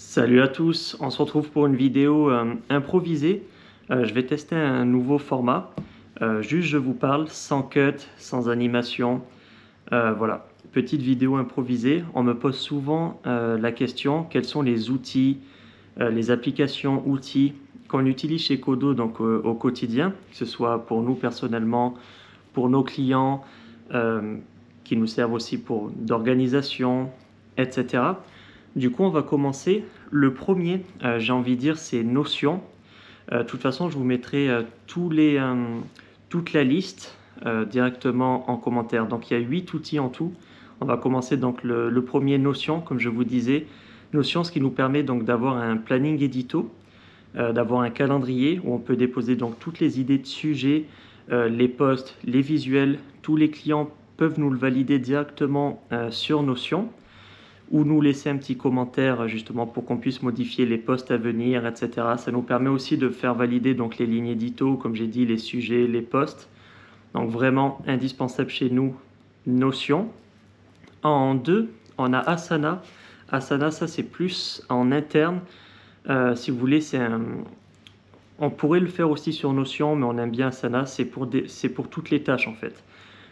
Salut à tous, on se retrouve pour une vidéo improvisée. Je vais tester un nouveau format. Juste je vous parle sans cut, sans animation. Voilà, petite vidéo improvisée. On me pose souvent la question, quels sont les outils, les applications, outils qu'on utilise chez Codo donc, au quotidien, que ce soit pour nous personnellement, pour nos clients, euh, qui nous servent aussi pour d'organisation, etc. Du coup, on va commencer. Le premier, j'ai envie de dire, c'est Notion. De toute façon, je vous mettrai toute la liste directement en commentaire. Donc, il y a 8 outils en tout. On va commencer donc le premier, Notion, comme je vous disais. Notion, ce qui nous permet donc d'avoir un planning édito, d'avoir un calendrier où on peut déposer donc toutes les idées de sujets, les posts, les visuels. Tous les clients peuvent nous le valider directement sur Notion ou nous laisser un petit commentaire justement pour qu'on puisse modifier les posts à venir, etc. Ça nous permet aussi de faire valider donc les lignes édito, comme j'ai dit, les sujets, les posts. Donc vraiment indispensable chez nous, Notion. En deux, on a Asana. Asana, ça c'est plus en interne. Si vous voulez, on pourrait le faire aussi sur Notion, mais on aime bien Asana. C'est pour toutes les tâches en fait.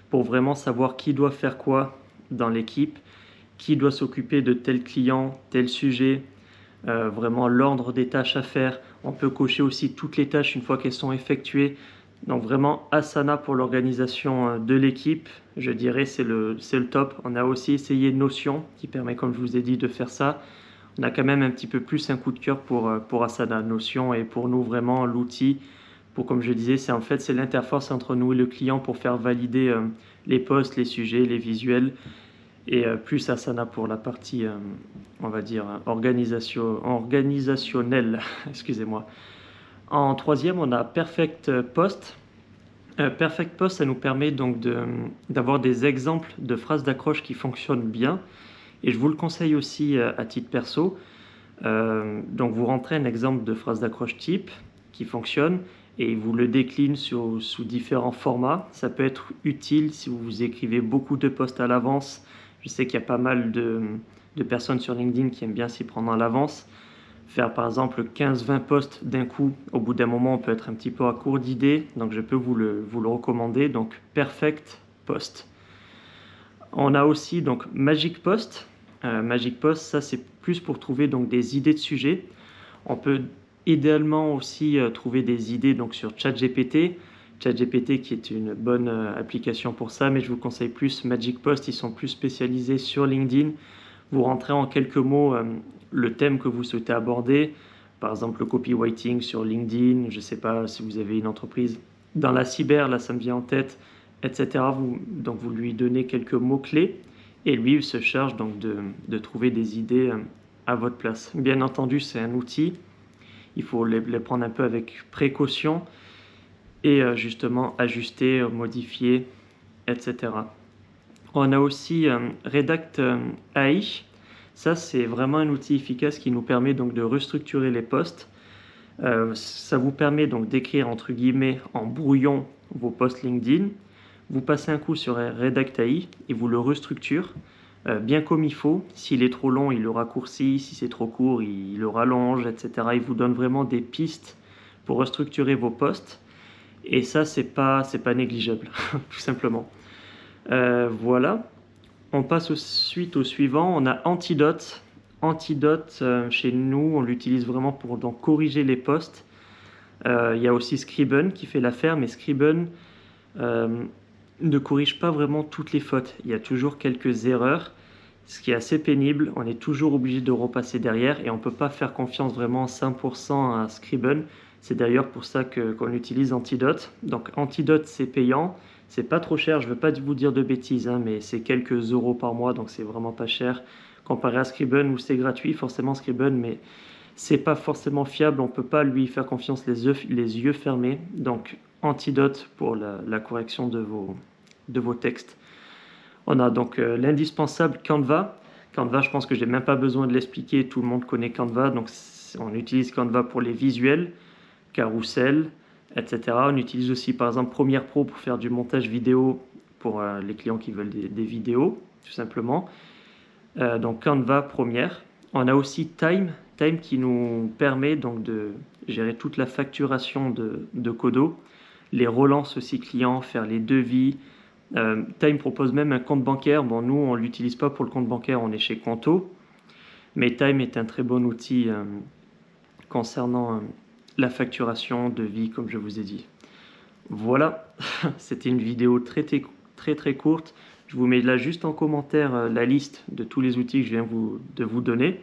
Pour vraiment savoir qui doit faire quoi dans l'équipe, qui doit s'occuper de tel client, tel sujet, vraiment l'ordre des tâches à faire. On peut cocher aussi toutes les tâches une fois qu'elles sont effectuées. Donc vraiment Asana pour l'organisation de l'équipe, je dirais c'est le top. On a aussi essayé Notion qui permet, comme je vous ai dit, de faire ça. On a quand même un petit peu plus un coup de cœur pour Asana. Notion et pour nous vraiment l'outil pour, comme je disais, c'est l'interface entre nous et le client pour faire valider les posts, les sujets, les visuels et plus Asana pour la partie, on va dire, organisationnelle. Excusez-moi. En troisième, on a Perfect Post. Perfect Post, ça nous permet donc d'avoir des exemples de phrases d'accroche qui fonctionnent bien. Et je vous le conseille aussi à titre perso. Donc vous rentrez un exemple de phrase d'accroche type qui fonctionne et vous le décline sous différents formats. Ça peut être utile si vous écrivez beaucoup de posts à l'avance. Je sais qu'il y a pas mal de personnes sur LinkedIn qui aiment bien s'y prendre à l'avance. Faire par exemple 15-20 posts d'un coup, au bout d'un moment on peut être un petit peu à court d'idées, donc je peux vous le recommander. Donc Perfect Post. On a aussi donc Magic Post. Magic Post, ça c'est plus pour trouver donc des idées de sujets. On peut idéalement aussi trouver des idées donc sur ChatGPT. ChatGPT qui est une bonne application pour ça, mais je vous conseille plus Magic Post, ils sont plus spécialisés sur LinkedIn. Vous rentrez en quelques mots le thème que vous souhaitez aborder, par exemple le copywriting sur LinkedIn, je ne sais pas si vous avez une entreprise dans la cyber, là ça me vient en tête, etc. Donc vous lui donnez quelques mots-clés et lui il se charge donc de trouver des idées à votre place. Bien entendu, c'est un outil, il faut les prendre un peu avec précaution et justement ajuster, modifier, etc. On a aussi Redact AI. Ça, c'est vraiment un outil efficace qui nous permet donc de restructurer les posts. Ça vous permet donc d'écrire entre guillemets en brouillon vos posts LinkedIn. Vous passez un coup sur Redact AI et vous le restructure bien comme il faut. S'il est trop long, il le raccourcit. Si c'est trop court, il le rallonge, etc. Il vous donne vraiment des pistes pour restructurer vos posts. Et ça, c'est pas négligeable, tout simplement. Voilà. On passe ensuite au suivant. On a Antidote. Antidote, chez nous, on l'utilise vraiment pour donc, corriger les posts. Il y a aussi Scriben qui fait l'affaire, mais Scriben ne corrige pas vraiment toutes les fautes. Il y a toujours quelques erreurs, ce qui est assez pénible. On est toujours obligé de repasser derrière et on ne peut pas faire confiance vraiment 100% à Scriben. C'est d'ailleurs pour ça qu'on utilise Antidote. Donc Antidote, c'est payant. C'est pas trop cher, je ne veux pas vous dire de bêtises, hein, mais c'est quelques euros par mois, donc c'est vraiment pas cher. Comparé à Scriben où c'est gratuit, forcément Scriben, mais c'est pas forcément fiable, on peut pas lui faire confiance les yeux fermés. Donc Antidote pour la correction de vos textes. On a donc l'indispensable Canva. Canva, je pense que je n'ai même pas besoin de l'expliquer, tout le monde connaît Canva, donc on utilise Canva pour les visuels, Carousel, etc. On utilise aussi par exemple Premiere Pro pour faire du montage vidéo pour les clients qui veulent des vidéos, tout simplement. Donc Canva, Premiere. On a aussi Time, Time qui nous permet donc de gérer toute la facturation de Codo, les relances aussi clients, faire les devis. Time propose même un compte bancaire. Bon, nous, on ne l'utilise pas pour le compte bancaire, on est chez Conto. Mais Time est un très bon outil concernant la facturation, devis, comme je vous ai dit. Voilà, c'était une vidéo très courte. Je vous mets là juste en commentaire la liste de tous les outils que je viens de vous donner.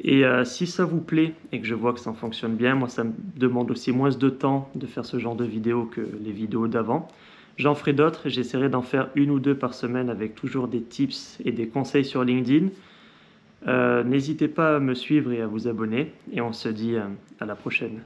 Et si ça vous plaît et que je vois que ça fonctionne bien, moi ça me demande aussi moins de temps de faire ce genre de vidéos que les vidéos d'avant. J'en ferai d'autres et j'essaierai d'en faire 1 ou 2 par semaine avec toujours des tips et des conseils sur LinkedIn. N'hésitez pas à me suivre et à vous abonner et on se dit à la prochaine.